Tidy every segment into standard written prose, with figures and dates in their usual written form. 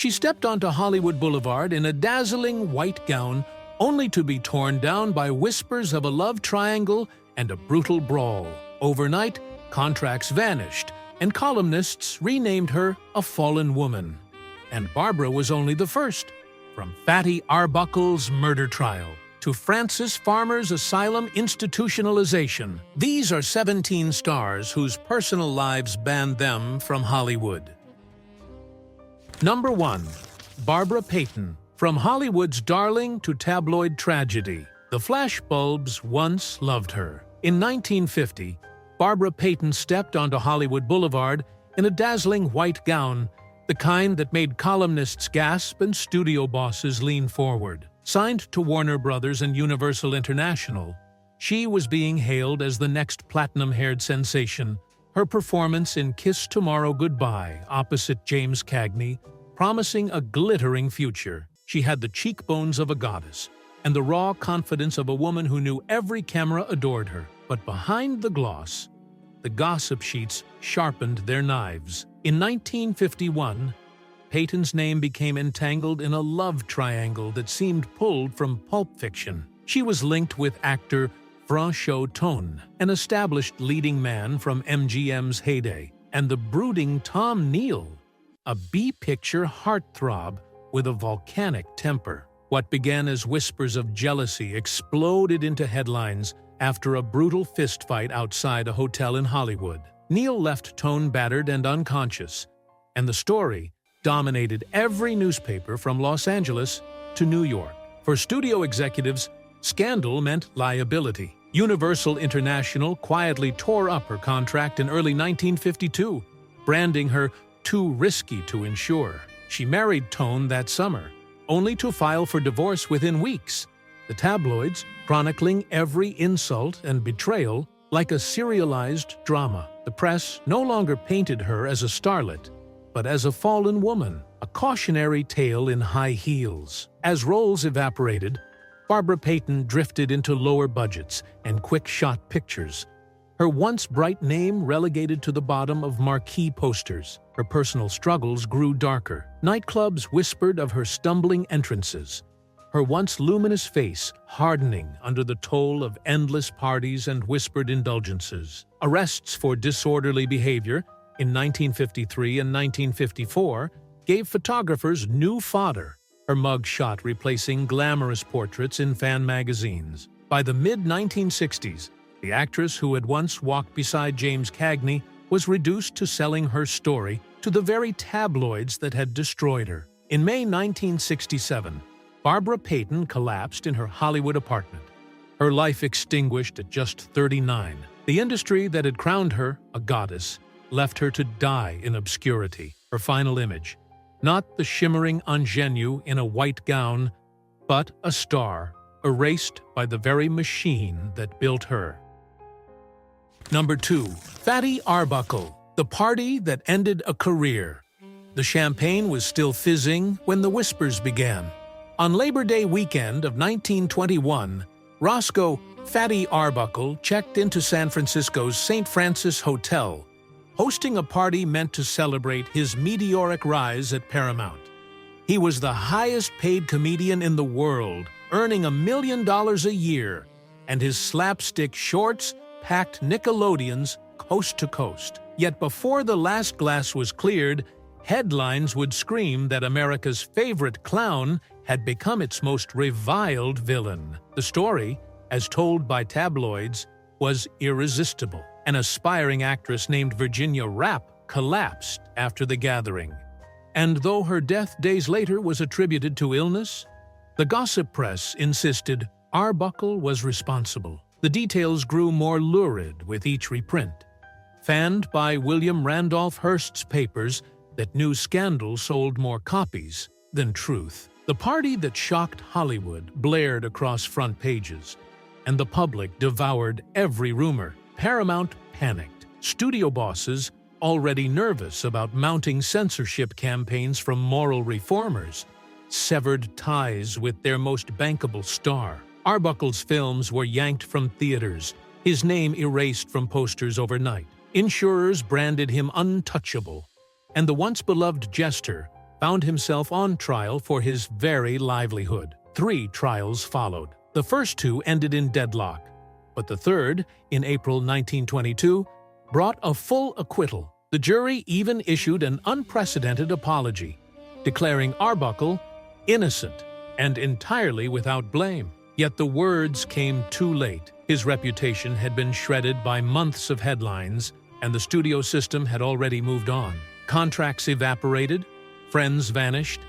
She stepped onto Hollywood Boulevard in a dazzling white gown, only to be torn down by whispers of a love triangle and a brutal brawl. Overnight, contracts vanished, and columnists renamed her a fallen woman. And Barbara was only the first. From Fatty Arbuckle's murder trial to Francis Farmer's asylum institutionalization, these are 17 stars whose personal lives banned them from Hollywood. Number 1. Barbara Payton. From Hollywood's darling to tabloid tragedy, the flashbulbs once loved her. In 1950, Barbara Payton stepped onto Hollywood Boulevard in a dazzling white gown, the kind that made columnists gasp and studio bosses lean forward. Signed to Warner Brothers and Universal International, she was being hailed as the next platinum-haired sensation. Her performance in Kiss Tomorrow Goodbye opposite James Cagney, promising a glittering future. She had the cheekbones of a goddess and the raw confidence of a woman who knew every camera adored her. But behind the gloss, the gossip sheets sharpened their knives. In 1951, Payton's name became entangled in a love triangle that seemed pulled from Pulp Fiction. She was linked with actor Franchot Tone, an established leading man from MGM's heyday, and the brooding Tom Neal, a B-picture heartthrob with a volcanic temper. What began as whispers of jealousy exploded into headlines after a brutal fistfight outside a hotel in Hollywood. Neal left Tone battered and unconscious, and the story dominated every newspaper from Los Angeles to New York. For studio executives, scandal meant liability. Universal International quietly tore up her contract in early 1952, branding her too risky to insure. She married Tone that summer, only to file for divorce within weeks, the tabloids chronicling every insult and betrayal like a serialized drama. The press no longer painted her as a starlet, but as a fallen woman, a cautionary tale in high heels. As roles evaporated, Barbara Payton drifted into lower budgets and quick-shot pictures. Her once bright name relegated to the bottom of marquee posters. Her personal struggles grew darker. Nightclubs whispered of her stumbling entrances, her once luminous face hardening under the toll of endless parties and whispered indulgences. Arrests for disorderly behavior in 1953 and 1954 gave photographers new fodder, her mugshot replacing glamorous portraits in fan magazines. By the mid-1960s, the actress who had once walked beside James Cagney was reduced to selling her story to the very tabloids that had destroyed her. In May 1967, Barbara Payton collapsed in her Hollywood apartment, her life extinguished at just 39. The industry that had crowned her a goddess left her to die in obscurity. Her final image, not the shimmering ingenue in a white gown, but a star, erased by the very machine that built her. Number 2. Fatty Arbuckle, the party that ended a career. The champagne was still fizzing when the whispers began. On Labor Day weekend of 1921, Roscoe Fatty Arbuckle checked into San Francisco's St. Francis Hotel, hosting a party meant to celebrate his meteoric rise at Paramount. He was the highest-paid comedian in the world, earning $1 million a year, and his slapstick shorts packed Nickelodeons coast to coast. Yet before the last glass was cleared, headlines would scream that America's favorite clown had become its most reviled villain. The story, as told by tabloids, was irresistible. An aspiring actress named Virginia Rapp collapsed after the gathering. And though her death days later was attributed to illness, the gossip press insisted Arbuckle was responsible. The details grew more lurid with each reprint. Fanned by William Randolph Hearst's papers that knew scandal sold more copies than truth. The party that shocked Hollywood blared across front pages, and the public devoured every rumor. Paramount panicked. Studio bosses, already nervous about mounting censorship campaigns from moral reformers, severed ties with their most bankable star. Arbuckle's films were yanked from theaters, his name erased from posters overnight. Insurers branded him untouchable, and the once beloved jester found himself on trial for his very livelihood. 3 trials followed. The first 2 ended in deadlock, but the third, in April 1922, brought a full acquittal. The jury even issued an unprecedented apology, declaring Arbuckle innocent and entirely without blame. Yet the words came too late. His reputation had been shredded by months of headlines, and the studio system had already moved on. Contracts evaporated, friends vanished,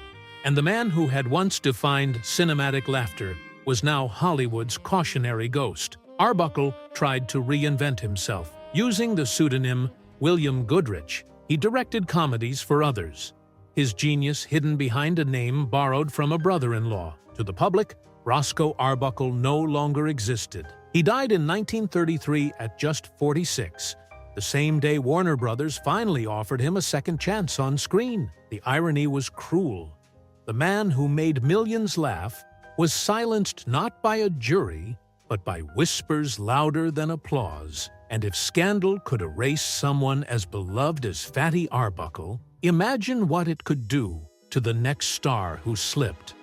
and the man who had once defined cinematic laughter was now Hollywood's cautionary ghost. Arbuckle tried to reinvent himself. Using the pseudonym William Goodrich, he directed comedies for others, his genius hidden behind a name borrowed from a brother-in-law. To the public, Roscoe Arbuckle no longer existed. He died in 1933 at just 46, the same day Warner Brothers finally offered him a second chance on screen. The irony was cruel. The man who made millions laugh was silenced not by a jury, but by whispers louder than applause. And if scandal could erase someone as beloved as Fatty Arbuckle, imagine what it could do to the next star who slipped.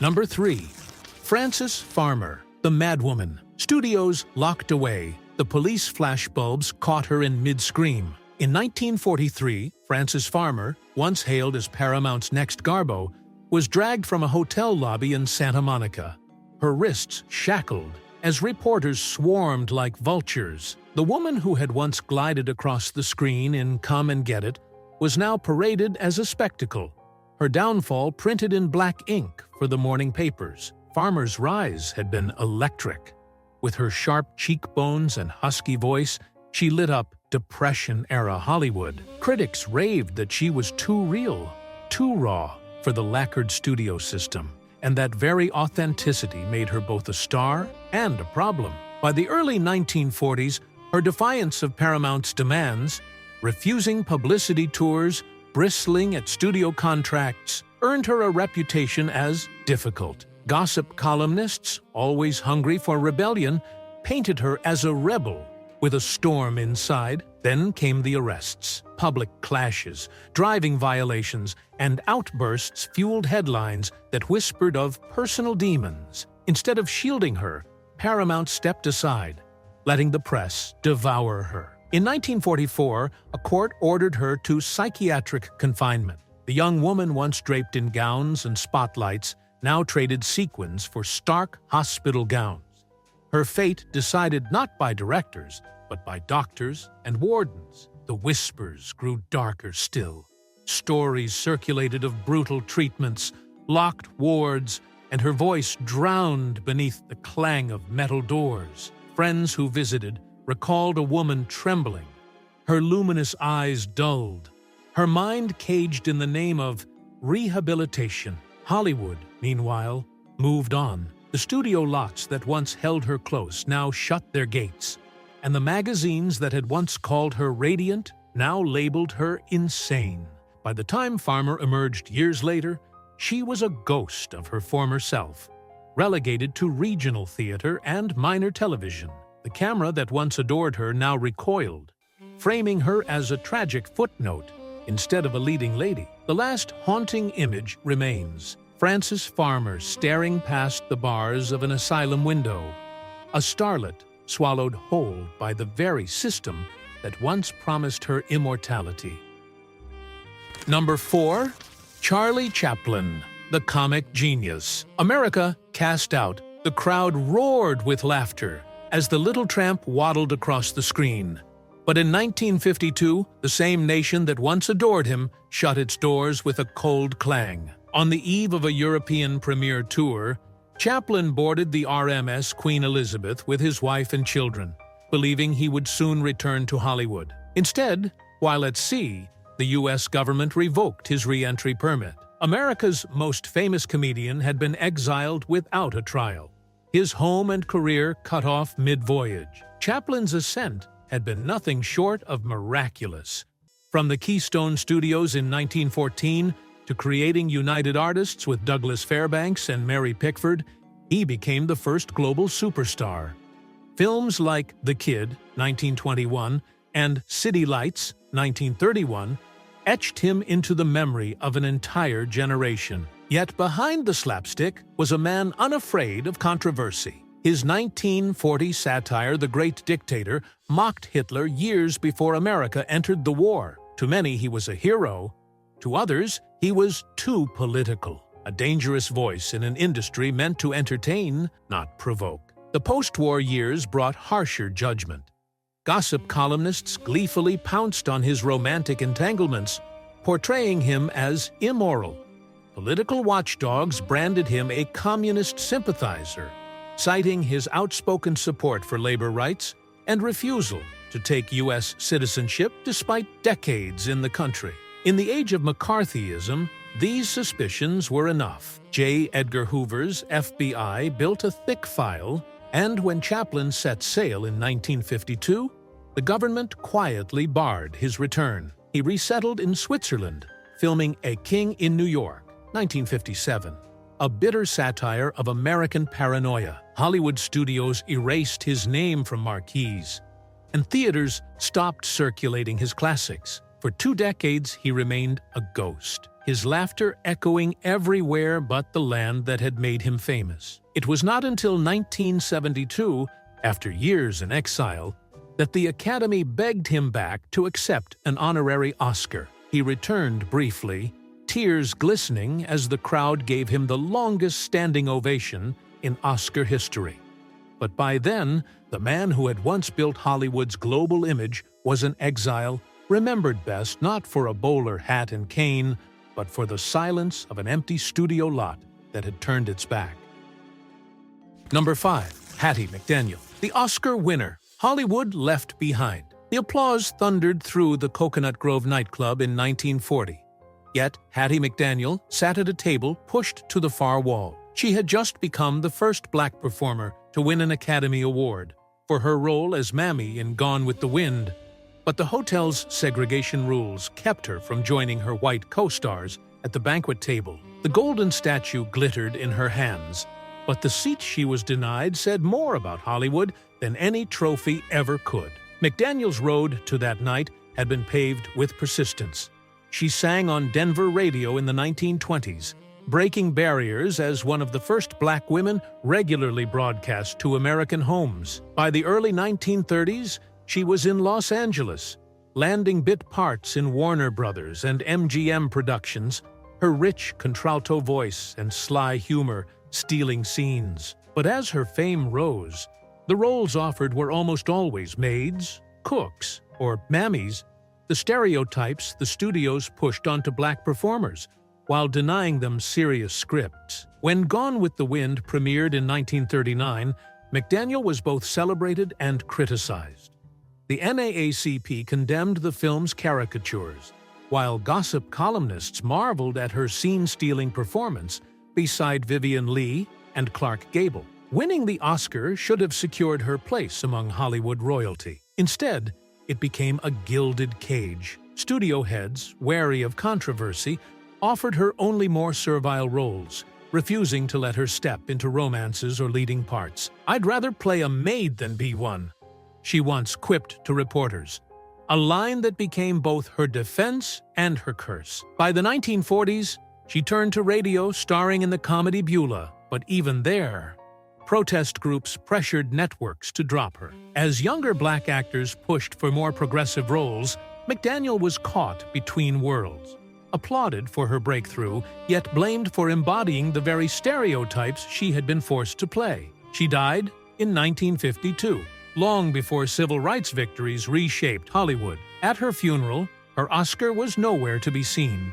Number 3. Frances Farmer, the madwoman. Studios locked away. The police flashbulbs caught her in mid-scream. In 1943, Frances Farmer, once hailed as Paramount's next Garbo, was dragged from a hotel lobby in Santa Monica, her wrists shackled as reporters swarmed like vultures. The woman who had once glided across the screen in Come and Get It was now paraded as a spectacle, her downfall printed in black ink for the morning papers. Farmer's rise had been electric. With her sharp cheekbones and husky voice, she lit up Depression-era Hollywood. Critics raved that she was too real, too raw for the lacquered studio system, and that very authenticity made her both a star and a problem. By the early 1940s, her defiance of Paramount's demands, refusing publicity tours, bristling at studio contracts, earned her a reputation as difficult. Gossip columnists, always hungry for rebellion, painted her as a rebel with a storm inside. Then came the arrests, public clashes, driving violations, and outbursts fueled headlines that whispered of personal demons. Instead of shielding her, Paramount stepped aside, letting the press devour her. In 1944, a court ordered her to psychiatric confinement. The young woman, once draped in gowns and spotlights, now traded sequins for stark hospital gowns. Her fate decided not by directors, but by doctors and wardens. The whispers grew darker still. Stories circulated of brutal treatments, locked wards, and her voice drowned beneath the clang of metal doors. Friends who visited recalled a woman trembling, her luminous eyes dulled, her mind caged in the name of rehabilitation. Hollywood, meanwhile, moved on. The studio lots that once held her close now shut their gates, and the magazines that had once called her radiant now labeled her insane. By the time Farmer emerged years later, she was a ghost of her former self, relegated to regional theater and minor television. The camera that once adored her now recoiled, framing her as a tragic footnote instead of a leading lady. The last haunting image remains: Frances Farmer staring past the bars of an asylum window, a starlet swallowed whole by the very system that once promised her immortality. Number 4. Charlie Chaplin, the comic genius. America cast out. The crowd roared with laughter as the little tramp waddled across the screen. But in 1952, the same nation that once adored him shut its doors with a cold clang. On the eve of a European premiere tour, Chaplin boarded the RMS Queen Elizabeth with his wife and children, believing he would soon return to Hollywood. Instead, while at sea, the U.S. government revoked his re-entry permit. America's most famous comedian had been exiled without a trial, his home and career cut off mid-voyage. Chaplin's ascent had been nothing short of miraculous. From the Keystone Studios in 1914 to creating United Artists with Douglas Fairbanks and Mary Pickford, he became the first global superstar. Films like The Kid, 1921, and City Lights, 1931, etched him into the memory of an entire generation. Yet behind the slapstick was a man unafraid of controversy. His 1940 satire, The Great Dictator, mocked Hitler years before America entered the war. To many, he was a hero. To others, he was too political, a dangerous voice in an industry meant to entertain, not provoke. The post-war years brought harsher judgment. Gossip columnists gleefully pounced on his romantic entanglements, portraying him as immoral. Political watchdogs branded him a communist sympathizer, citing his outspoken support for labor rights and refusal to take U.S. citizenship despite decades in the country. In the age of McCarthyism, these suspicions were enough. J. Edgar Hoover's FBI built a thick file, and when Chaplin set sail in 1952, the government quietly barred his return. He resettled in Switzerland, filming A King in New York, 1957. A bitter satire of American paranoia. Hollywood studios erased his name from marquees, and theaters stopped circulating his classics. For 2 decades, he remained a ghost, his laughter echoing everywhere but the land that had made him famous. It was not until 1972, after years in exile, that the Academy begged him back to accept an honorary Oscar. He returned briefly, tears glistening as the crowd gave him the longest standing ovation in Oscar history. But by then, the man who had once built Hollywood's global image was an exile, remembered best not for a bowler hat and cane, but for the silence of an empty studio lot that had turned its back. Number 5. Hattie McDaniel. The Oscar winner, Hollywood left behind. The applause thundered through the Coconut Grove nightclub in 1940. Yet, Hattie McDaniel sat at a table pushed to the far wall. She had just become the first black performer to win an Academy Award for her role as Mammy in Gone with the Wind. But the hotel's segregation rules kept her from joining her white co-stars at the banquet table. The golden statue glittered in her hands, but the seat she was denied said more about Hollywood than any trophy ever could. McDaniel's road to that night had been paved with persistence. She sang on Denver radio in the 1920s, breaking barriers as one of the first black women regularly broadcast to American homes. By the early 1930s, she was in Los Angeles, landing bit parts in Warner Brothers and MGM productions, her rich contralto voice and sly humor stealing scenes. But as her fame rose, the roles offered were almost always maids, cooks, or mammies, the stereotypes the studios pushed onto black performers, while denying them serious scripts. When Gone with the Wind premiered in 1939, McDaniel was both celebrated and criticized. The NAACP condemned the film's caricatures, while gossip columnists marveled at her scene-stealing performance beside Vivien Leigh and Clark Gable. Winning the Oscar should have secured her place among Hollywood royalty. Instead, it became a gilded cage. Studio heads, wary of controversy, offered her only more servile roles, refusing to let her step into romances or leading parts. "I'd rather play a maid than be one," she once quipped to reporters, a line that became both her defense and her curse. By the 1940s, she turned to radio, starring in the comedy Beulah, but even there, protest groups pressured networks to drop her. As younger black actors pushed for more progressive roles, McDaniel was caught between worlds. Applauded for her breakthrough, yet blamed for embodying the very stereotypes she had been forced to play. She died in 1952, long before civil rights victories reshaped Hollywood. At her funeral, her Oscar was nowhere to be seen.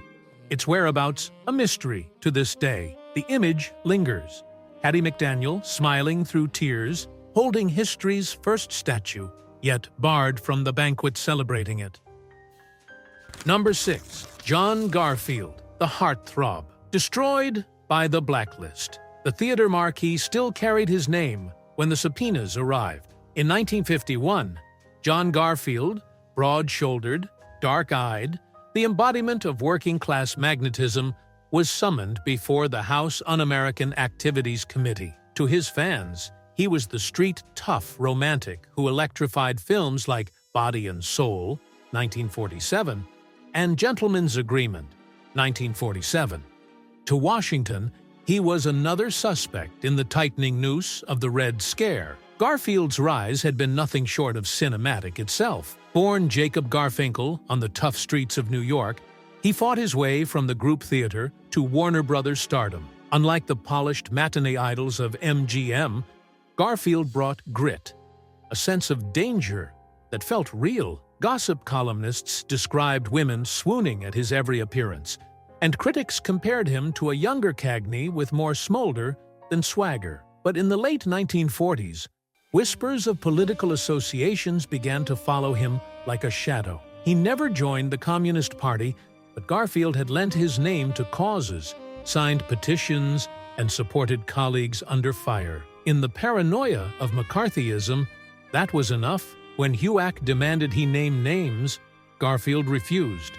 Its whereabouts a mystery to this day. The image lingers. Hattie McDaniel smiling through tears, holding history's first statue, yet barred from the banquet celebrating it. Number 6. John Garfield, the heartthrob. Destroyed by the blacklist. The theater marquee still carried his name when the subpoenas arrived. In 1951, John Garfield, broad-shouldered, dark-eyed, the embodiment of working-class magnetism, was summoned before the House Un-American Activities Committee. To his fans, he was the street-tough romantic who electrified films like Body and Soul, 1947, and Gentleman's Agreement, 1947. To Washington, he was another suspect in the tightening noose of the Red Scare. Garfield's rise had been nothing short of cinematic itself. Born Jacob Garfinkel on the tough streets of New York, he fought his way from the group theater to Warner Brothers stardom. Unlike the polished matinee idols of MGM, Garfield brought grit, a sense of danger that felt real. Gossip columnists described women swooning at his every appearance, and critics compared him to a younger Cagney with more smolder than swagger. But in the late 1940s, whispers of political associations began to follow him like a shadow. He never joined the Communist Party, but Garfield had lent his name to causes, signed petitions, and supported colleagues under fire. In the paranoia of McCarthyism, that was enough. When HUAC demanded he name names, Garfield refused.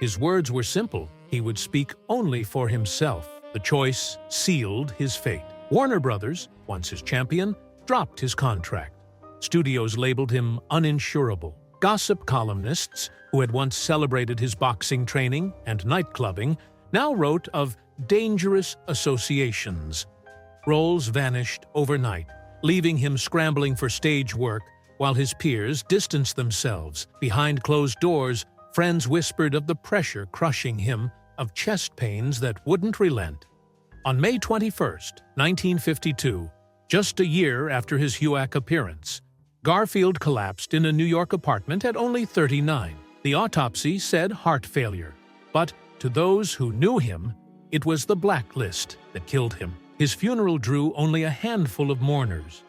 His words were simple. He would speak only for himself. The choice sealed his fate. Warner Brothers, once his champion, dropped his contract. Studios labeled him uninsurable. Gossip columnists, who had once celebrated his boxing training and nightclubbing, now wrote of dangerous associations. Roles vanished overnight, leaving him scrambling for stage work while his peers distanced themselves. Behind closed doors, friends whispered of the pressure crushing him, of chest pains that wouldn't relent. On May 21, 1952, just a year after his HUAC appearance, Garfield collapsed in a New York apartment at only 39. The autopsy said heart failure, but to those who knew him, it was the blacklist that killed him. His funeral drew only a handful of mourners,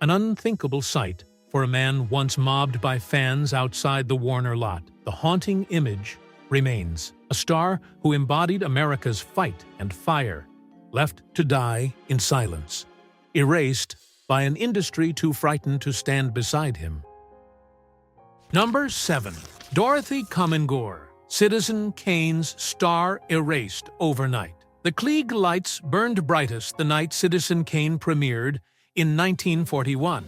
an unthinkable sight for a man once mobbed by fans outside the Warner lot. The haunting image remains. A star who embodied America's fight and fire, left to die in silence, erased by an industry too frightened to stand beside him. Number 7. Dorothy Comingore. Citizen Kane's star erased overnight. The Klieg lights burned brightest the night Citizen Kane premiered in 1941.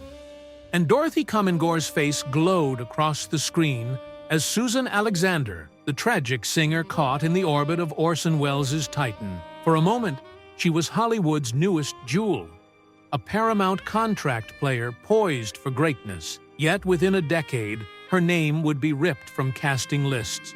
And Dorothy Comingore's face glowed across the screen as Susan Alexander, the tragic singer caught in the orbit of Orson Welles' Titan. For a moment, she was Hollywood's newest jewel, a Paramount contract player poised for greatness. Yet within a decade, her name would be ripped from casting lists,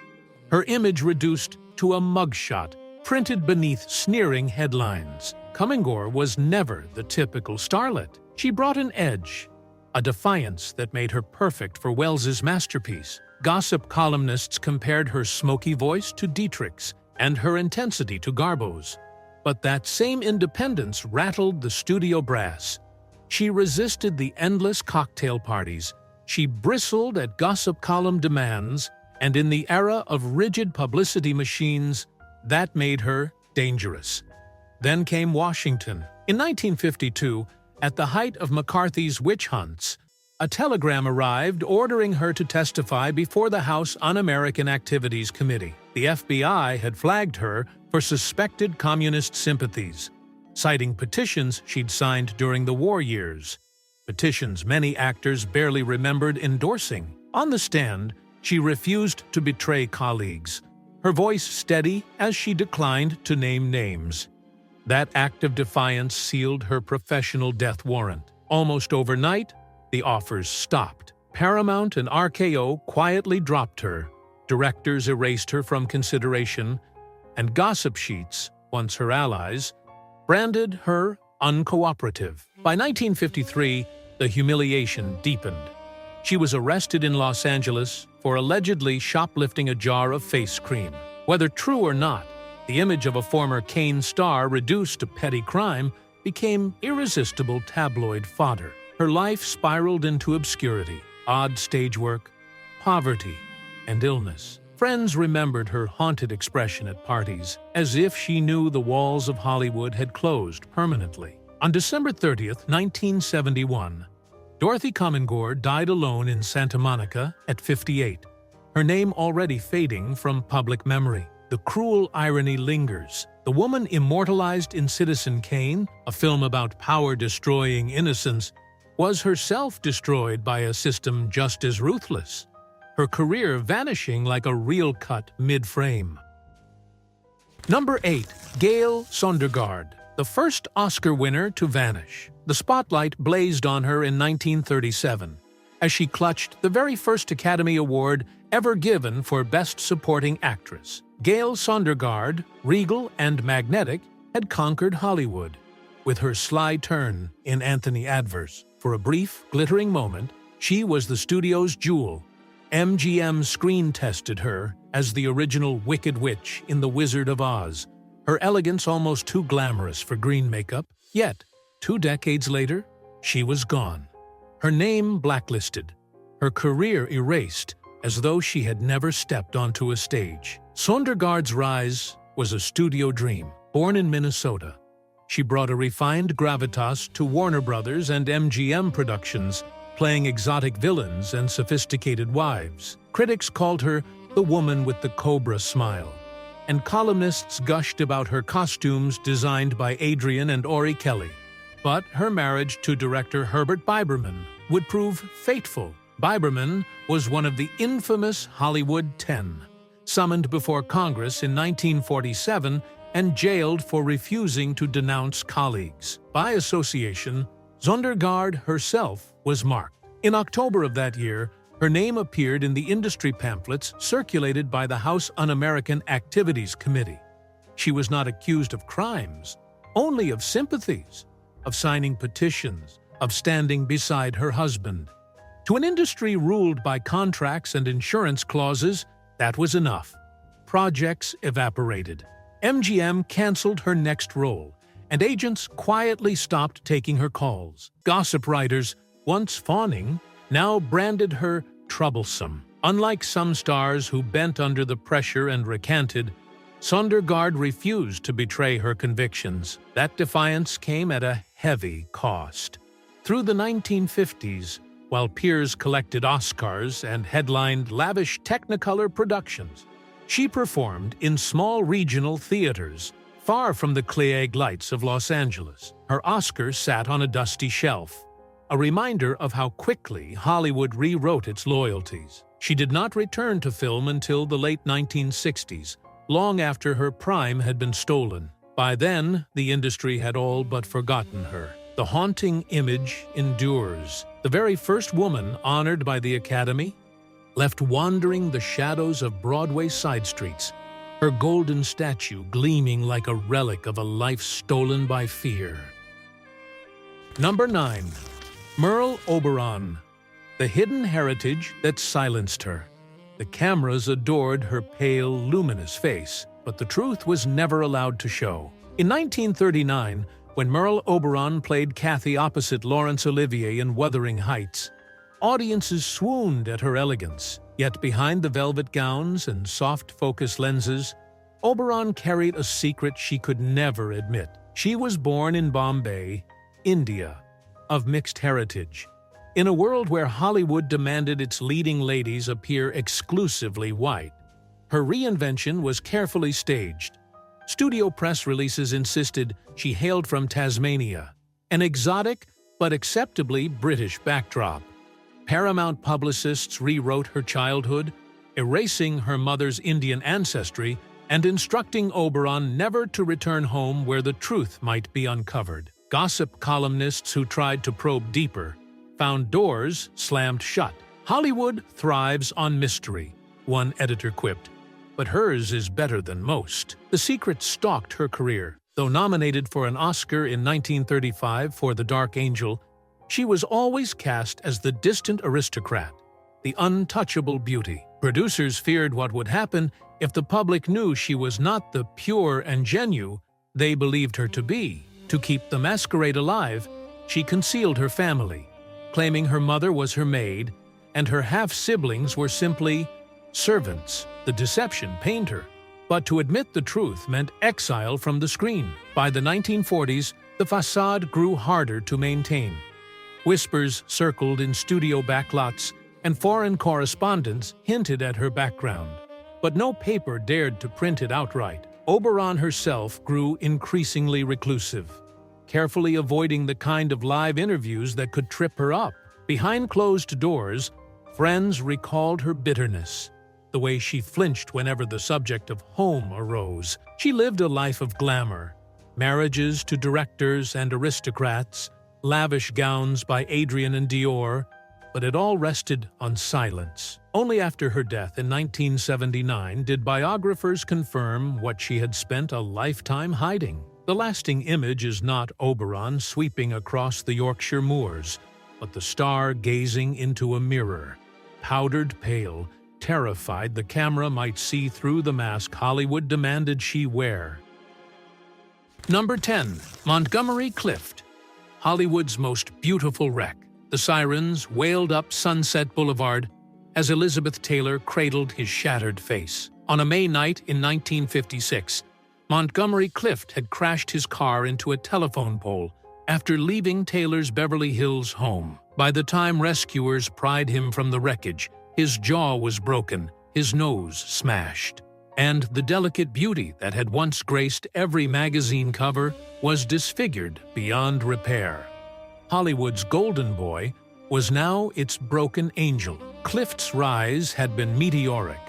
her image reduced to a mugshot printed beneath sneering headlines. Comingore was never the typical starlet. She brought an edge, a defiance that made her perfect for Welles's masterpiece. Gossip columnists compared her smoky voice to Dietrich's and her intensity to Garbo's. But that same independence rattled the studio brass. She resisted the endless cocktail parties. She bristled at gossip column demands, and in the era of rigid publicity machines, that made her dangerous. Then came Washington. In 1952, at the height of McCarthy's witch hunts, a telegram arrived ordering her to testify before the House Un-American Activities Committee. The FBI had flagged her for suspected communist sympathies, citing petitions she'd signed during the war years. Petitions many actors barely remembered endorsing. On the stand, she refused to betray colleagues, her voice steady as she declined to name names. That act of defiance sealed her professional death warrant. Almost overnight, the offers stopped. Paramount and RKO quietly dropped her. Directors erased her from consideration, and gossip sheets, once her allies, branded her uncooperative. By 1953, the humiliation deepened. She was arrested in Los Angeles for allegedly shoplifting a jar of face cream. Whether true or not, the image of a former Kane star reduced to petty crime became irresistible tabloid fodder. Her life spiraled into obscurity, odd stage work, poverty, and illness. Friends remembered her haunted expression at parties, as if she knew the walls of Hollywood had closed permanently. On December 30th, 1971, Dorothy Comingore died alone in Santa Monica at 58, her name already fading from public memory. The cruel irony lingers. The woman immortalized in Citizen Kane, a film about power-destroying innocence, was herself destroyed by a system just as ruthless. her career vanishing like a reel cut mid-frame. Number 8. Gale Sondergaard, the first Oscar winner to vanish. The spotlight blazed on her in 1937, as she clutched the very first Academy Award ever given for Best Supporting Actress. Gale Sondergaard, regal and magnetic, had conquered Hollywood. With her sly turn in Anthony Adverse, for a brief, glittering moment, she was the studio's jewel. MGM screen-tested her as the original Wicked Witch in The Wizard of Oz, her elegance almost too glamorous for green makeup. Yet, 2 decades later, she was gone. Her name blacklisted, her career erased, as though she had never stepped onto a stage. Sondergaard's rise was a studio dream. Born in Minnesota, she brought a refined gravitas to Warner Brothers and MGM Productions, playing exotic villains and sophisticated wives. Critics called her the woman with the cobra smile, and columnists gushed about her costumes designed by Adrian and Ori Kelly. But her marriage to director Herbert Biberman would prove fateful. Biberman was one of the infamous Hollywood 10, summoned before Congress in 1947 and jailed for refusing to denounce colleagues. By association, Sondergaard herself was marked. In October of that year, her name appeared in the industry pamphlets circulated by the House Un-American Activities Committee. She was not accused of crimes, only of sympathies, of signing petitions, of standing beside her husband. To an industry ruled by contracts and insurance clauses, that was enough. Projects evaporated. MGM canceled her next role, and agents quietly stopped taking her calls. Gossip writers, once fawning, now branded her troublesome. Unlike some stars who bent under the pressure and recanted, Sondergaard refused to betray her convictions. That defiance came at a heavy cost. Through the 1950s, while peers collected Oscars and headlined lavish Technicolor productions, she performed in small regional theaters, far from the Klieg lights of Los Angeles. Her Oscar sat on a dusty shelf, a reminder of how quickly Hollywood rewrote its loyalties. She did not return to film until the late 1960s, long after her prime had been stolen. By then, the industry had all but forgotten her. The haunting image endures. The very first woman honored by the Academy, left wandering the shadows of Broadway side streets, her golden statue gleaming like a relic of a life stolen by fear. Number 9. Merle Oberon, the hidden heritage that silenced her. The cameras adored her pale, luminous face, but the truth was never allowed to show. In 1939, when Merle Oberon played Kathy opposite Laurence Olivier in Wuthering Heights, audiences swooned at her elegance. Yet behind the velvet gowns and soft focus lenses, Oberon carried a secret she could never admit. She was born in Bombay, India, of mixed heritage, in a world where Hollywood demanded its leading ladies appear exclusively white. Her reinvention was carefully staged. Studio press releases insisted she hailed from Tasmania, an exotic but acceptably British backdrop. Paramount publicists rewrote her childhood, erasing her mother's Indian ancestry and instructing Oberon never to return home where the truth might be uncovered. Gossip columnists who tried to probe deeper found doors slammed shut. Hollywood thrives on mystery, one editor quipped, but hers is better than most. The Secret stalked her career. Though nominated for an Oscar in 1935 for The Dark Angel, she was always cast as the distant aristocrat, the untouchable beauty. Producers feared what would happen if the public knew she was not the pure and genuine they believed her to be. To keep the masquerade alive, she concealed her family, claiming her mother was her maid and her half-siblings were simply servants. The deception pained her, but to admit the truth meant exile from the screen. By the 1940s, the facade grew harder to maintain. Whispers circled in studio backlots, and foreign correspondents hinted at her background, but no paper dared to print it outright. Oberon herself grew increasingly reclusive, carefully avoiding the kind of live interviews that could trip her up. Behind closed doors, Friends recalled her bitterness, the way she flinched whenever the subject of home arose. She lived a life of glamour, marriages to directors and aristocrats, lavish gowns by Adrian and Dior, but it all rested on silence. Only after her death in 1979 did biographers confirm what she had spent a lifetime hiding. The lasting image is not Oberon sweeping across the Yorkshire moors, but the star gazing into a mirror. Powdered pale, terrified the camera might see through the mask Hollywood demanded she wear. Number 10. Montgomery Clift, Hollywood's most beautiful wreck. The sirens wailed up Sunset Boulevard as Elizabeth Taylor cradled his shattered face. On a May night in 1956, Montgomery Clift had crashed his car into a telephone pole after leaving Taylor's Beverly Hills home. By the time rescuers pried him from the wreckage, his jaw was broken, his nose smashed, and the delicate beauty that had once graced every magazine cover was disfigured beyond repair. Hollywood's golden boy was now its broken angel. Clift's rise had been meteoric.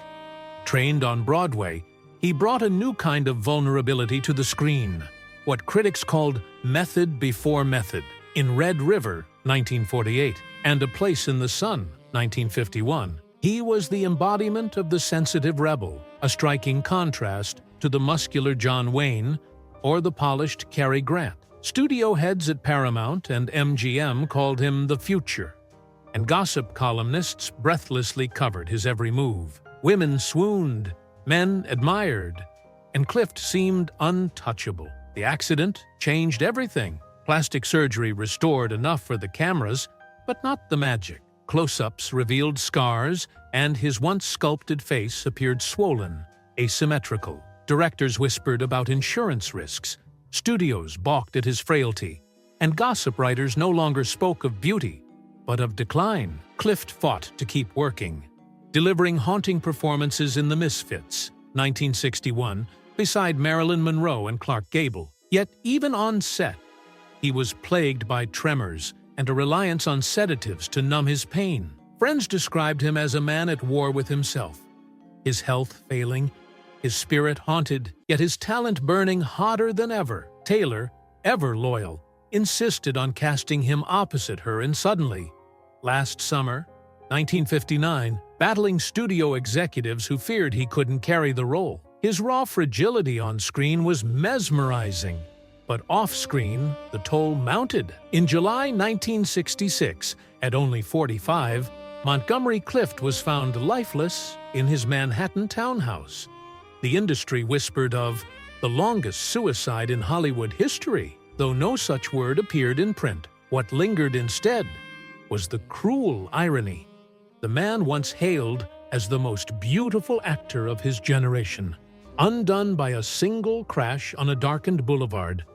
Trained on Broadway, he brought a new kind of vulnerability to the screen, what critics called method before method. In Red River, 1948, and A Place in the Sun, 1951, he was the embodiment of the sensitive rebel, a striking contrast to the muscular John Wayne or the polished Cary Grant. Studio heads at Paramount and MGM called him the future, and gossip columnists breathlessly covered his every move. Women swooned, men admired, and Clift seemed untouchable. The accident changed everything. Plastic surgery restored enough for the cameras, but not the magic. Close-ups revealed scars, and his once sculpted face appeared swollen, asymmetrical. Directors whispered about insurance risks. Studios balked at his frailty, and gossip writers no longer spoke of beauty, but of decline. Clift fought to keep working, delivering haunting performances in The Misfits, 1961, beside Marilyn Monroe and Clark Gable. Yet even on set, he was plagued by tremors and a reliance on sedatives to numb his pain. Friends described him as a man at war with himself, his health failing, his spirit haunted, yet his talent burning hotter than ever. Taylor, ever loyal, insisted on casting him opposite her, and suddenly, last summer, 1959, battling studio executives who feared he couldn't carry the role. His raw fragility on screen was mesmerizing, but off-screen, the toll mounted. In July 1966, at only 45, Montgomery Clift was found lifeless in his Manhattan townhouse. The industry whispered of the longest suicide in Hollywood history, though no such word appeared in print. What lingered instead was the cruel irony. The man once hailed as the most beautiful actor of his generation, undone by a single crash on a darkened boulevard,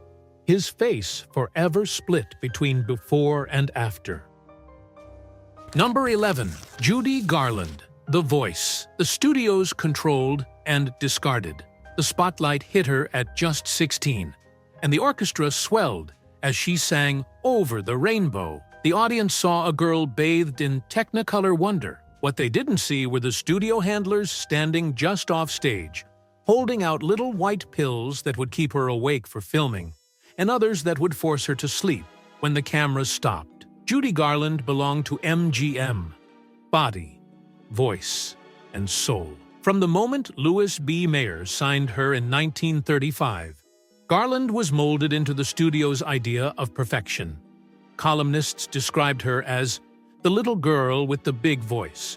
his face forever split between before and after. Number 11. Judy Garland, The Voice. The studios controlled and discarded. The spotlight hit her at just 16, and the orchestra swelled as she sang Over the Rainbow. The audience saw a girl bathed in technicolor wonder. What they didn't see were the studio handlers standing just off stage, holding out little white pills that would keep her awake for filming, and others that would force her to sleep when the cameras stopped. Judy Garland belonged to MGM, body, voice, and soul. From the moment Louis B. Mayer signed her in 1935, Garland was molded into the studio's idea of perfection. Columnists described her as the little girl with the big voice.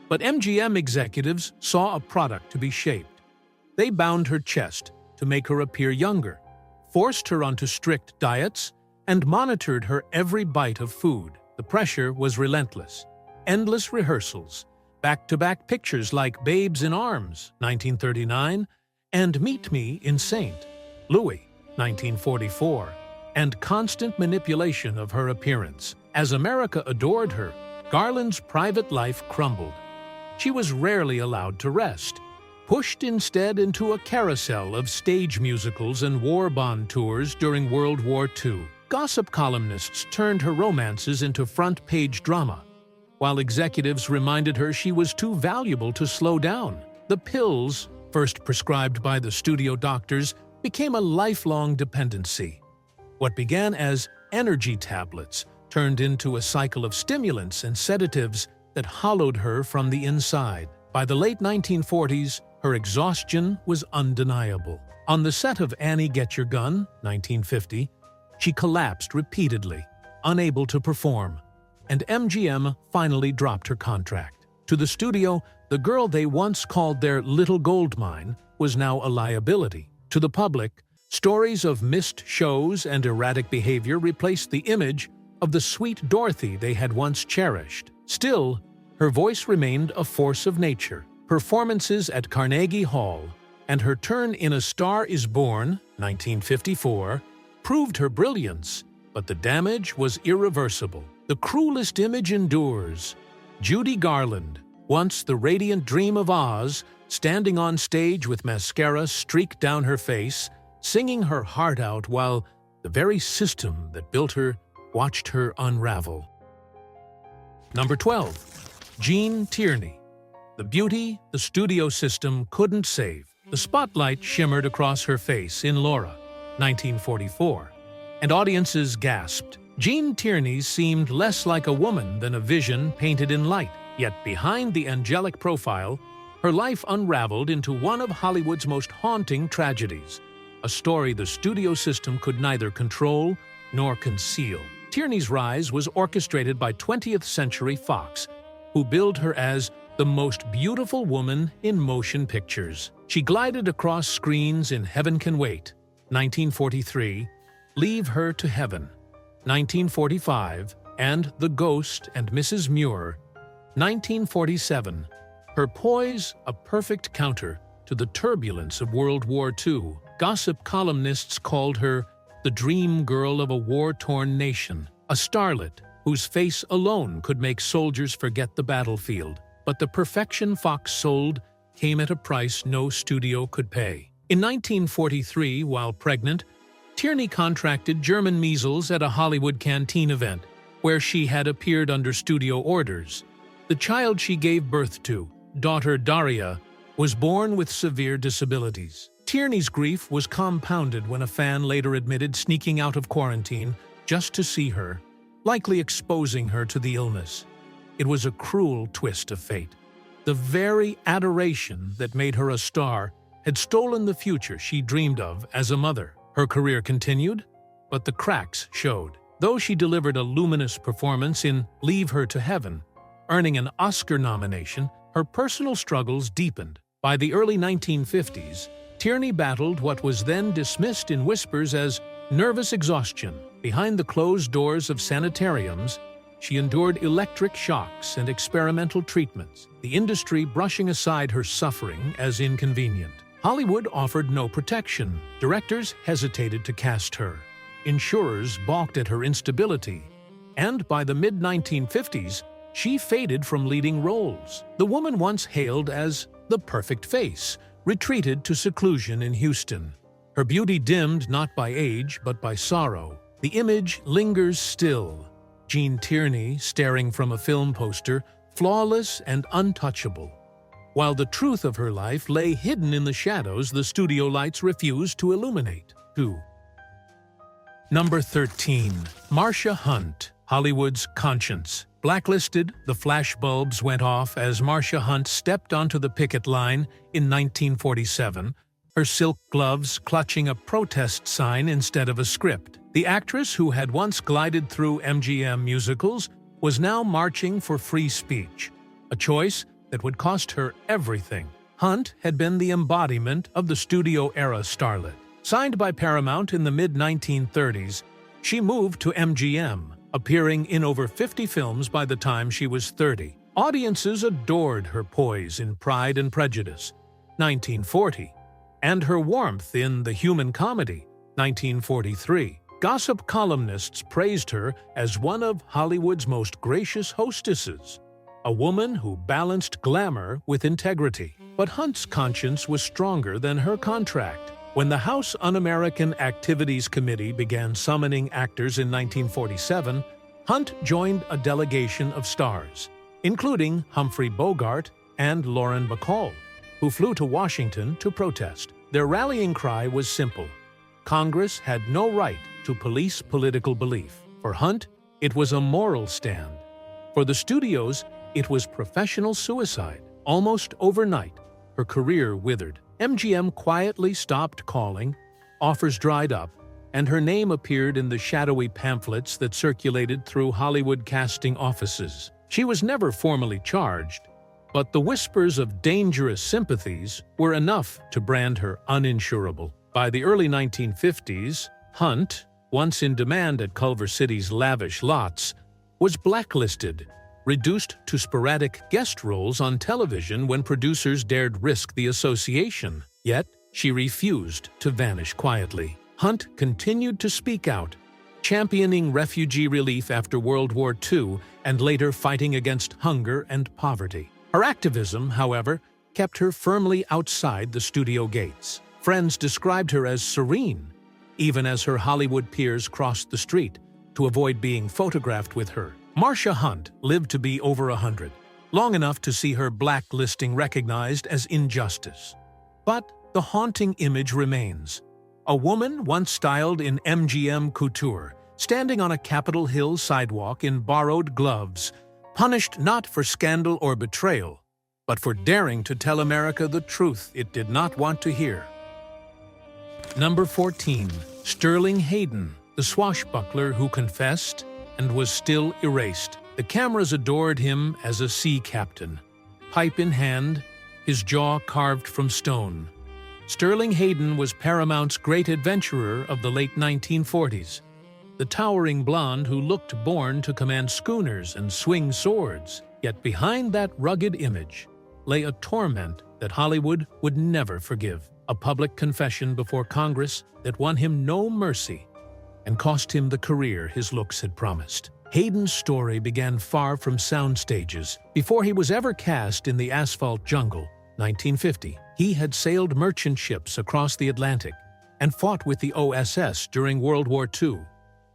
But MGM executives saw a product to be shaped. They bound her chest to make her appear younger, forced her onto strict diets, and monitored her every bite of food. The pressure was relentless. Endless rehearsals, back-to-back pictures like Babes in Arms, 1939, and Meet Me in St. Louis, 1944, and constant manipulation of her appearance. As America adored her, Garland's private life crumbled. She was rarely allowed to rest, pushed instead into a carousel of stage musicals and war bond tours during World War II. Gossip columnists turned her romances into front-page drama, while executives reminded her she was too valuable to slow down. The pills, first prescribed by the studio doctors, became a lifelong dependency. What began as energy tablets turned into a cycle of stimulants and sedatives that hollowed her from the inside. By the late 1940s, her exhaustion was undeniable. On the set of Annie Get Your Gun, 1950, she collapsed repeatedly, unable to perform, and MGM finally dropped her contract. To the studio, the girl they once called their little gold mine was now a liability. To the public, stories of missed shows and erratic behavior replaced the image of the sweet Dorothy they had once cherished. Still, her voice remained a force of nature. Performances at Carnegie Hall and her turn in A Star is Born, 1954, proved her brilliance, but the damage was irreversible. The cruelest image endures. Judy Garland, once the radiant dream of Oz, standing on stage with mascara streaked down her face, singing her heart out while the very system that built her watched her unravel. Number 12. Gene Tierney. The beauty the studio system couldn't save. The spotlight shimmered across her face in Laura, 1944, and audiences gasped. Gene Tierney seemed less like a woman than a vision painted in light, yet behind the angelic profile, her life unraveled into one of Hollywood's most haunting tragedies, a story the studio system could neither control nor conceal. Tierney's rise was orchestrated by 20th Century Fox, who billed her as the most beautiful woman in motion pictures. She glided across screens in Heaven Can Wait, 1943, Leave Her to Heaven, 1945, and The Ghost and Mrs. Muir, 1947. Her poise, a perfect counter to the turbulence of World War II. Gossip columnists called her the dream girl of a war-torn nation, a starlet whose face alone could make soldiers forget the battlefield. But the perfection Fox sold came at a price no studio could pay. In 1943, while pregnant, Tierney contracted German measles at a Hollywood canteen event, where she had appeared under studio orders. The child she gave birth to, daughter Daria, was born with severe disabilities. Tierney's grief was compounded when a fan later admitted sneaking out of quarantine just to see her, likely exposing her to the illness. It was a cruel twist of fate. The very adoration that made her a star had stolen the future she dreamed of as a mother. Her career continued, but the cracks showed. Though she delivered a luminous performance in Leave Her to Heaven, earning an Oscar nomination, her personal struggles deepened. By the early 1950s, Tierney battled what was then dismissed in whispers as nervous exhaustion. Behind the closed doors of sanitariums, she endured electric shocks and experimental treatments, the industry brushing aside her suffering as inconvenient. Hollywood offered no protection. Directors hesitated to cast her. Insurers balked at her instability. And by the mid-1950s, she faded from leading roles. The woman once hailed as the perfect face retreated to seclusion in Houston. Her beauty dimmed not by age, but by sorrow. The image lingers still. Gene Tierney staring from a film poster, flawless and untouchable. While the truth of her life lay hidden in the shadows the studio lights refused to illuminate. 2. Number 13. Marsha Hunt, Hollywood's conscience. Blacklisted, the flashbulbs went off as Marsha Hunt stepped onto the picket line in 1947, her silk gloves clutching a protest sign instead of a script. The actress who had once glided through MGM musicals was now marching for free speech, a choice that would cost her everything. Hunt had been the embodiment of the studio-era starlet. Signed by Paramount in the mid-1930s, she moved to MGM, appearing in over 50 films by the time she was 30. Audiences adored her poise in Pride and Prejudice, 1940, and her warmth in The Human Comedy, 1943. Gossip columnists praised her as one of Hollywood's most gracious hostesses, a woman who balanced glamour with integrity. But Hunt's conscience was stronger than her contract. When the House Un-American Activities Committee began summoning actors in 1947, Hunt joined a delegation of stars. including Humphrey Bogart and Lauren Bacall, who flew to Washington to protest. Their rallying cry was simple: Congress had no right to police political belief. For Hunt, it was a moral stand. For the studios, it was professional suicide. Almost overnight, her career withered. MGM quietly stopped calling, offers dried up, and her name appeared in the shadowy pamphlets that circulated through Hollywood casting offices. She was never formally charged, but the whispers of dangerous sympathies were enough to brand her uninsurable. By the early 1950s, Hunt, once in demand at Culver City's lavish lots, was blacklisted, reduced to sporadic guest roles on television when producers dared risk the association. Yet, she refused to vanish quietly. Hunt continued to speak out, championing refugee relief after World War II and later fighting against hunger and poverty. Her activism, however, kept her firmly outside the studio gates. Friends described her as serene, even as her Hollywood peers crossed the street to avoid being photographed with her. Marsha Hunt lived to be over 100, long enough to see her blacklisting recognized as injustice. But the haunting image remains. A woman once styled in MGM couture, standing on a Capitol Hill sidewalk in borrowed gloves, punished not for scandal or betrayal, but for daring to tell America the truth it did not want to hear. Number 14. Sterling Hayden, the swashbuckler who confessed and was still erased. The cameras adored him as a sea captain, pipe in hand, his jaw carved from stone. Sterling Hayden was Paramount's great adventurer of the late 1940s, the towering blonde who looked born to command schooners and swing swords. Yet behind that rugged image lay a torment that Hollywood would never forgive, a public confession before Congress that won him no mercy and cost him the career his looks had promised. Hayden's story began far from sound stages. Before he was ever cast in The Asphalt Jungle, 1950, he had sailed merchant ships across the Atlantic and fought with the OSS during World War II,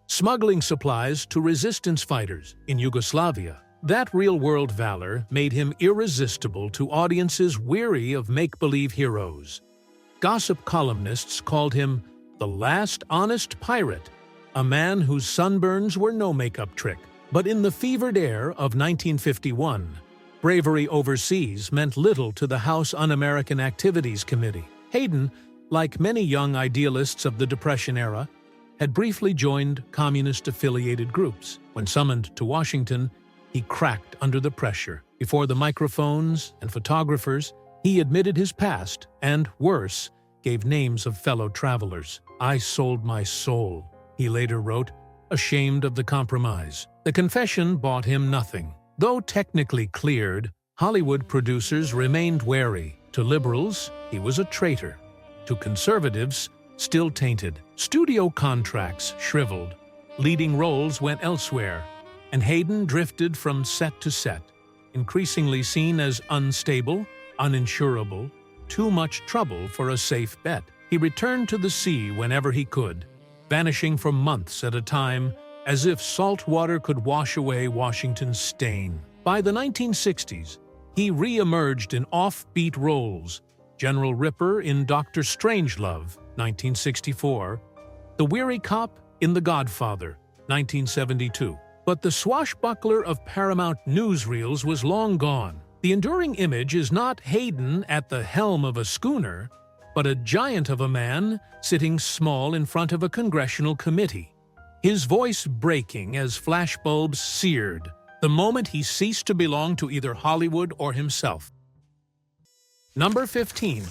smuggling supplies to resistance fighters in Yugoslavia. That real-world valor made him irresistible to audiences weary of make-believe heroes. Gossip columnists called him the last honest pirate, a man whose sunburns were no makeup trick. But in the fevered air of 1951, bravery overseas meant little to the House Un-American Activities Committee. Hayden, like many young idealists of the Depression era, had briefly joined communist-affiliated groups. When summoned to Washington, he cracked under the pressure. Before the microphones and photographers, he admitted his past and, worse, gave names of fellow travelers. "I sold my soul," he later wrote, ashamed of the compromise. The confession bought him nothing. Though technically cleared, Hollywood producers remained wary. To liberals, he was a traitor. To conservatives, still tainted. Studio contracts shriveled. Leading roles went elsewhere, and Hayden drifted from set to set, increasingly seen as unstable, uninsurable, too much trouble for a safe bet. He returned to the sea whenever he could, vanishing for months at a time, as if salt water could wash away Washington's stain. By the 1960s, he re-emerged in offbeat roles: General Ripper in Dr. Strangelove, 1964, the weary cop in The Godfather, 1972. But the swashbuckler of Paramount newsreels was long gone. The enduring image is not Hayden at the helm of a schooner, but a giant of a man sitting small in front of a congressional committee, his voice breaking as flashbulbs seared the moment he ceased to belong to either Hollywood or himself. Number 15.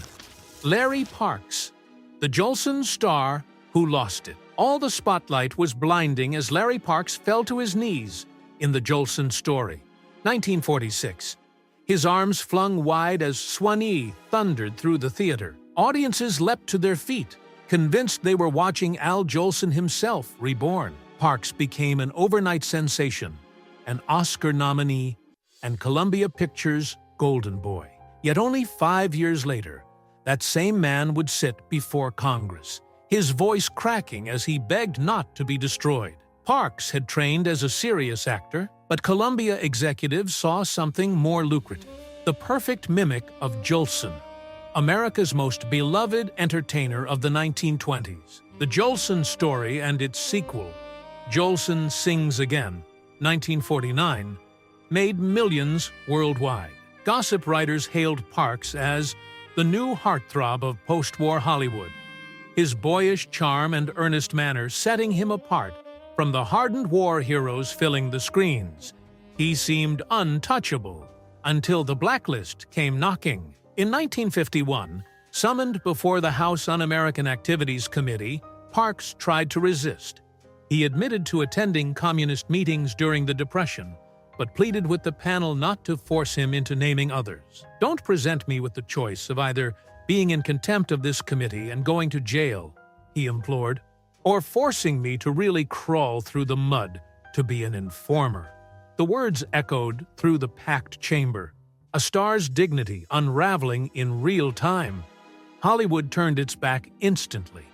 Larry Parks, the Jolson star who lost it. All the spotlight was blinding as Larry Parks fell to his knees in The Jolson Story, 1946. His arms flung wide as Swanee thundered through the theater. Audiences leapt to their feet, convinced they were watching Al Jolson himself reborn. Parks became an overnight sensation, an Oscar nominee, and Columbia Pictures' Golden Boy. Yet only 5 years later, that same man would sit before Congress, his voice cracking as he begged not to be destroyed. Parks had trained as a serious actor, But Columbia executives saw something more lucrative: the perfect mimic of Jolson, America's most beloved entertainer of the 1920s. The Jolson story and its sequel, Jolson Sings Again, 1949, made millions worldwide. Gossip writers hailed Parks as the new heartthrob of post-war Hollywood, his boyish charm and earnest manner setting him apart from the hardened war heroes filling the screens. He seemed untouchable until the blacklist came knocking. In 1951, summoned before the House Un-American Activities Committee, Parks tried to resist. He admitted to attending communist meetings during the Depression, but pleaded with the panel not to force him into naming others. "Don't present me with the choice of either being in contempt of this committee and going to jail," he implored, "or forcing me to really crawl through the mud to be an informer." The words echoed through the packed chamber, a star's dignity unraveling in real time. Hollywood turned its back instantly.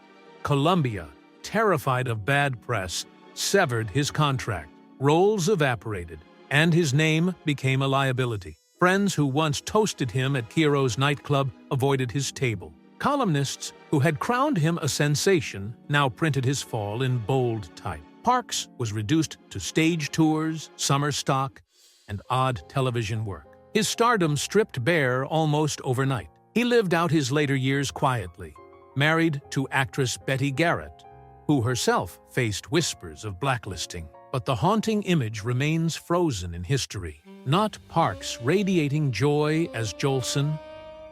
Columbia, terrified of bad press, severed his contract. Roles evaporated, and his name became a liability. Friends who once toasted him at Kiero's nightclub avoided his table. Columnists who had crowned him a sensation now printed his fall in bold type. Parks was reduced to stage tours, summer stock, and odd television work. His stardom stripped bare almost overnight. He lived out his later years quietly, married to actress Betty Garrett, who herself faced whispers of blacklisting. But the haunting image remains frozen in history. Not Parks radiating joy as Jolson,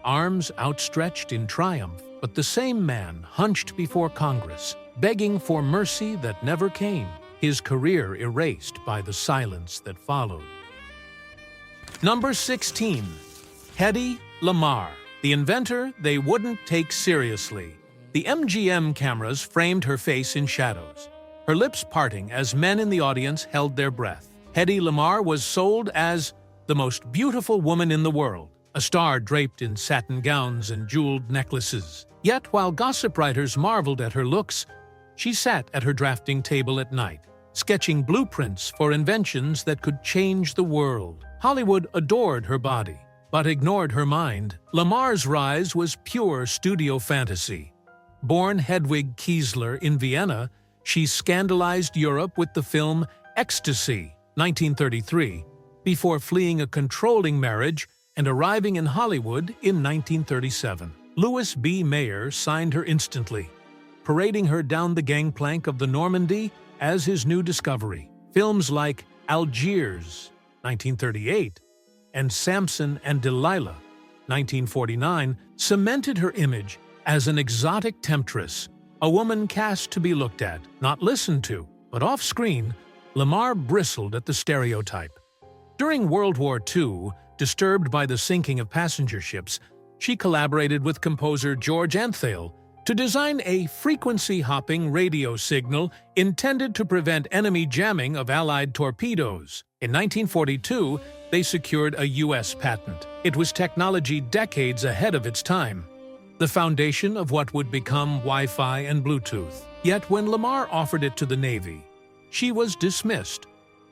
arms outstretched in triumph, but the same man hunched before Congress, begging for mercy that never came, his career erased by the silence that followed. Number 16. Hedy Lamarr, the inventor they wouldn't take seriously. The MGM cameras framed her face in shadows, her lips parting as men in the audience held their breath. Hedy Lamarr was sold as the most beautiful woman in the world, a star draped in satin gowns and jeweled necklaces. Yet, while gossip writers marveled at her looks, she sat at her drafting table at night, sketching blueprints for inventions that could change the world. Hollywood adored her body, but ignored her mind. Lamarr's rise was pure studio fantasy. Born Hedwig Kiesler in Vienna, she scandalized Europe with the film Ecstasy, 1933, before fleeing a controlling marriage and arriving in Hollywood in 1937. Louis B. Mayer signed her instantly, parading her down the gangplank of the Normandy as his new discovery. Films like Algiers, 1938, and Samson and Delilah, 1949, cemented her image as an exotic temptress, a woman cast to be looked at, not listened to. But off-screen, Lamarr bristled at the stereotype. During World War II, disturbed by the sinking of passenger ships, she collaborated with composer George Antheil to design a frequency-hopping radio signal intended to prevent enemy jamming of Allied torpedoes. In 1942, they secured a U.S. patent. It was technology decades ahead of its time, the foundation of what would become Wi-Fi and Bluetooth. Yet when Lamarr offered it to the Navy, she was dismissed.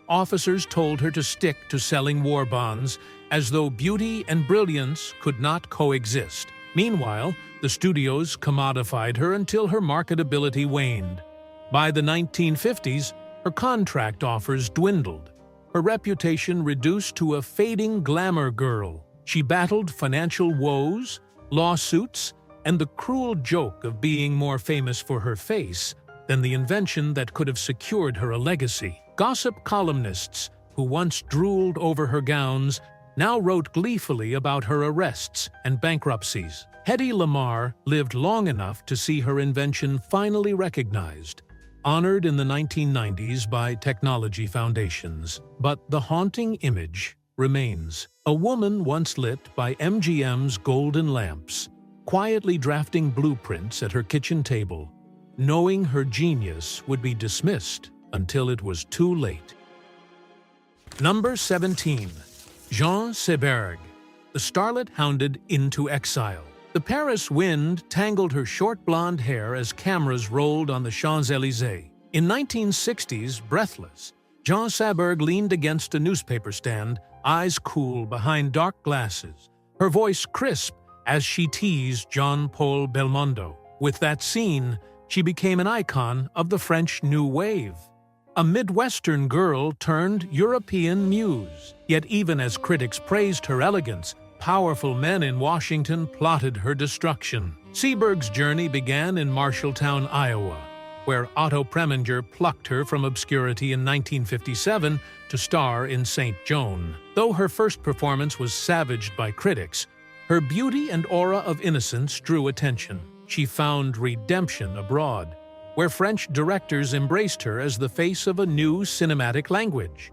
Officers told her to stick to selling war bonds, as though beauty and brilliance could not coexist. Meanwhile, the studios commodified her until her marketability waned. By the 1950s, her contract offers dwindled, her reputation reduced to a fading glamour girl. She battled financial woes, lawsuits, and the cruel joke of being more famous for her face than the invention that could have secured her a legacy. Gossip columnists, who once drooled over her gowns, now wrote gleefully about her arrests and bankruptcies. Hedy Lamarr lived long enough to see her invention finally recognized, honored in the 1990s by technology foundations. But the haunting image remains. A woman once lit by MGM's golden lamps, quietly drafting blueprints at her kitchen table, knowing her genius would be dismissed until it was too late. Number 17. Jean Seberg, the starlet hounded into exile. The Paris wind tangled her short blonde hair as cameras rolled on the Champs-Élysées. In 1960s Breathless, Jean Seberg leaned against a newspaper stand, eyes cool behind dark glasses, her voice crisp as she teased Jean-Paul Belmondo. With that scene, she became an icon of the French New Wave. A Midwestern girl turned European muse. Yet even as critics praised her elegance, powerful men in Washington plotted her destruction. Seberg's journey began in Marshalltown, Iowa, where Otto Preminger plucked her from obscurity in 1957 to star in St. Joan. Though her first performance was savaged by critics, her beauty and aura of innocence drew attention. She found redemption abroad, where French directors embraced her as the face of a new cinematic language.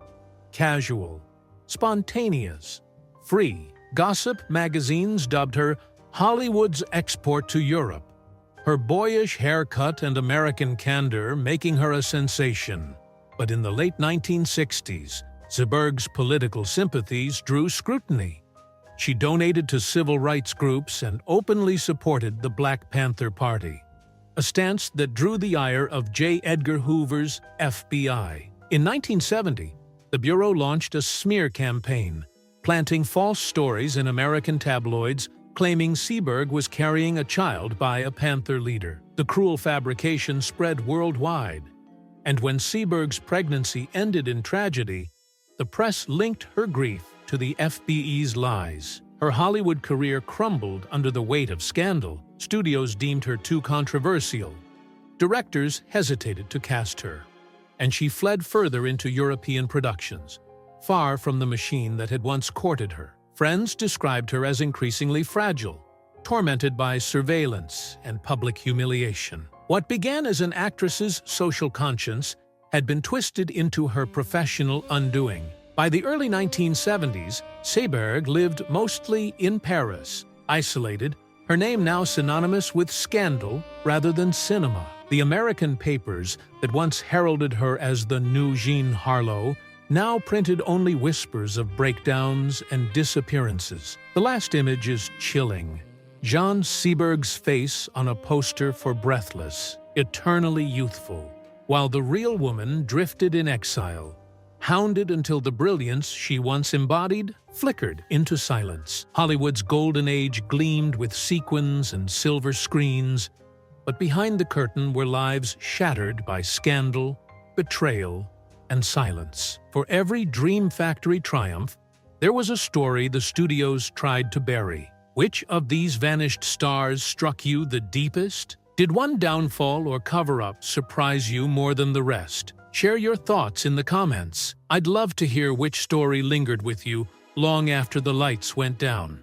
Casual, spontaneous, free. Gossip magazines dubbed her Hollywood's export to Europe, her boyish haircut and American candor making her a sensation. But in the late 1960s, Seberg's political sympathies drew scrutiny. She donated to civil rights groups and openly supported the Black Panther Party, a stance that drew the ire of J. Edgar Hoover's FBI. In 1970, the Bureau launched a smear campaign, planting false stories in American tabloids claiming Seberg was carrying a child by a Panther leader. The cruel fabrication spread worldwide, and when Seberg's pregnancy ended in tragedy, the press linked her grief to the FBI's lies. Her Hollywood career crumbled under the weight of scandal. Studios deemed her too controversial. Directors hesitated to cast her, and she fled further into European productions, far from the machine that had once courted her. Friends described her as increasingly fragile, tormented by surveillance and public humiliation. What began as an actress's social conscience had been twisted into her professional undoing. By the early 1970s, Seberg lived mostly in Paris, isolated, her name now synonymous with scandal rather than cinema. The American papers that once heralded her as the new Jean Harlow now printed only whispers of breakdowns and disappearances. The last image is chilling. Jean Seberg's face on a poster for Breathless, eternally youthful, while the real woman drifted in exile, hounded until the brilliance she once embodied flickered into silence. Hollywood's golden age gleamed with sequins and silver screens, but behind the curtain were lives shattered by scandal, betrayal, and silence. For every Dream Factory triumph, there was a story the studios tried to bury. Which of these vanished stars struck you the deepest? Did one downfall or cover-up surprise you more than the rest? Share your thoughts in the comments. I'd love to hear which story lingered with you long after the lights went down.